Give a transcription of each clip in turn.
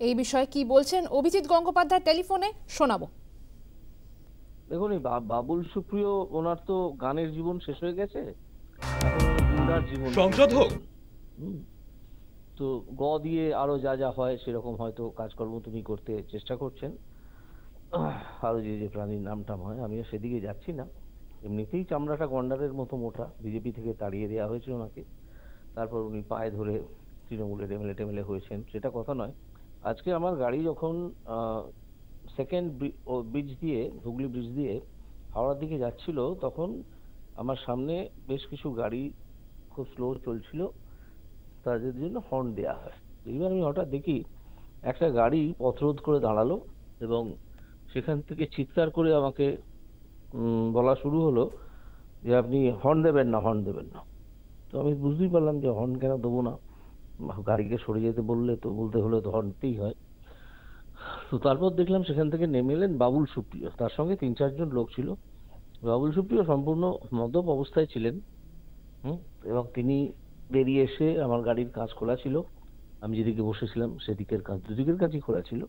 এই বিষয়ে কি বলছেন অভিজিৎ গঙ্গোপাধ্যায় টেলিফোনে শোনাবো। দেখুন, এই বাবুল সুপ্রিয়, ওনার তো গানের জীবন শেষ হয়ে গেছে, এখন উনি গুন্ডার জীবন সংসদ হোক। হুম, তো দিয়ে আরো যা যা হয় সেরকম হয়তো কাজকর্ম তুমি করতে চেষ্টা করছেন। আরো যে যে প্রাণীর নাম টাম হয়, আমিও সেদিকে যাচ্ছি না। এমনিতেই চামড়াটা গন্ডারের মতো মোটা, বিজেপি থেকে তাড়িয়ে দেওয়া হয়েছে ওনাকে, তারপর উনি পায়ে ধরে তৃণমূলের এমএলএ টেমএলএ হয়েছেন, সেটা কথা নয়। আজকে আমার গাড়ি যখন সেকেন্ড ব্রিজ দিয়ে, হুগলি ব্রিজ দিয়ে হাওড়ার দিকে যাচ্ছিল, তখন আমার সামনে বেশ কিছু গাড়ি খুব স্লো চলছিল, তাদের জন্য হর্ন দেওয়া হয়। এইবার আমি হঠাৎ দেখি একটা গাড়ি পথরোধ করে দাঁড়ালো এবং সেখান থেকে চিৎকার করে আমাকে বলা শুরু হলো যে আপনি হর্ন দেবেন না, হর্ন দেবেন না। তো আমি বুঝতেই পারলাম যে হর্ন কেন দেবো না, গাড়িকে সরে যেতে বললে তো, বলতে হলে তো হর্ন দিতেই হয়। তো তারপর দেখলাম সেখান থেকে নেমে এলেন বাবুল সুপ্রিয়, তার সঙ্গে 3-4 জন লোক ছিল। বাবুল সুপ্রিয় সম্পূর্ণ মদ্যপ অবস্থায় ছিলেন। এবং তিনি বেরিয়ে এসে, আমার গাড়ির কাঁচ খোলা ছিল, আমি যেদিকে বসেছিলাম সেদিকের কাঁচ, দুদিকের কাঁচই খোলা ছিল,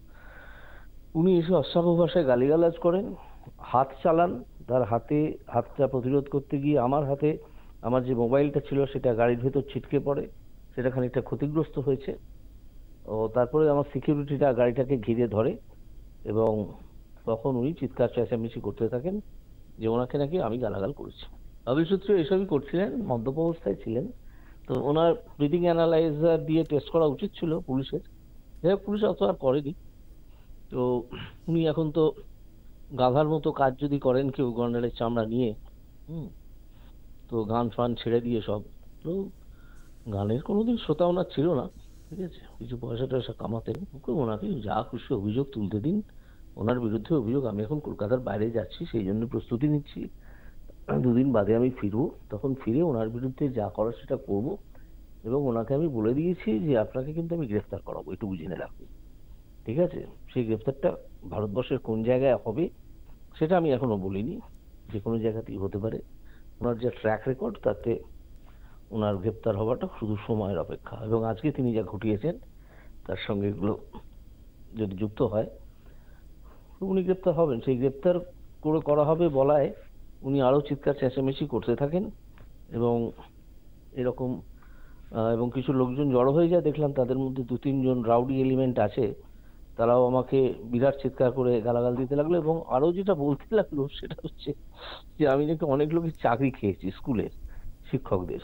উনি এসে অশ্রাব্য ভাষায় গালিগালাজ করেন, হাত চালান। তার হাতটা প্রতিরোধ করতে গিয়ে আমার হাতে আমার যে মোবাইলটা ছিল সেটা গাড়ির ভেতর ছিটকে পড়ে, সেটা খানিকটা ক্ষতিগ্রস্ত হয়েছে। ও তারপরে আমার সিকিউরিটিটা গাড়িটাকে ঘিরে ধরে এবং তখন উনি চিৎকার চেঁচামেচি করতে থাকেন যে ওনাকে নাকি আমি গালাগাল করেছি। অভিসূত্র এসবই করছিলেন, মদ্যপ অবস্থায় ছিলেন। তো ওনার ব্রিদিং অ্যানালাইজার দিয়ে টেস্ট করা উচিত ছিল পুলিশের, যাই হোক পুলিশ অত আর করেনি। তো উনি এখন তো গাধার মতো কাজ যদি করেন কেউ গন্ডারের চামড়া নিয়ে, তো গান ফান ছেড়ে দিয়ে সব, তো গানের কোনোদিন শ্রোতা ওনার ছিল না, ঠিক আছে, কিছু পয়সা টয়সা কামাতেন। ওনাকে যা খুশি অভিযোগ তুলতে দিন, ওনার বিরুদ্ধে অভিযোগ। আমি এখন কলকাতার বাইরে যাচ্ছি, সেই জন্য প্রস্তুতি নিচ্ছি। 2 দিন বাদে আমি ফিরবো, তখন ফিরে ওনার বিরুদ্ধে যা করার সেটা করবো। এবং ওনাকে আমি বলে দিয়েছি যে আপনাকে কিন্তু আমি গ্রেফতার করাবো, একটু বুঝে রাখুন, ঠিক আছে। সেই গ্রেফতারটা ভারতবর্ষের কোন জায়গায় হবে সেটা আমি এখনো বলিনি, যে কোনো জায়গাতেই হতে পারে। ওনার যে ট্র্যাক রেকর্ড, তাতে ওনার গ্রেপ্তার হওয়াটা শুধু সময়ের অপেক্ষা। এবং আজকে তিনি যা ঘটিয়েছেন তার সঙ্গে এগুলো যদি যুক্ত হয়, উনি গ্রেপ্তার হবেন। সেই গ্রেপ্তার করা হবে বলায় উনি আরো চিৎকার চেঁচামেচি করতে থাকেন এবং এরকম এবং কিছু লোকজন জড়ো হয়ে যায়। দেখলাম তাদের মধ্যে 2-3 জন রাউডি এলিমেন্ট আছে, তারাও আমাকে বিরাট চিৎকার করে গালাগাল দিতে লাগলো। এবং আরো যেটা বলতে লাগলো সেটা হচ্ছে যে আমি নাকি অনেক লোকের চাকরি খেয়েছি, স্কুলের শিক্ষকদের।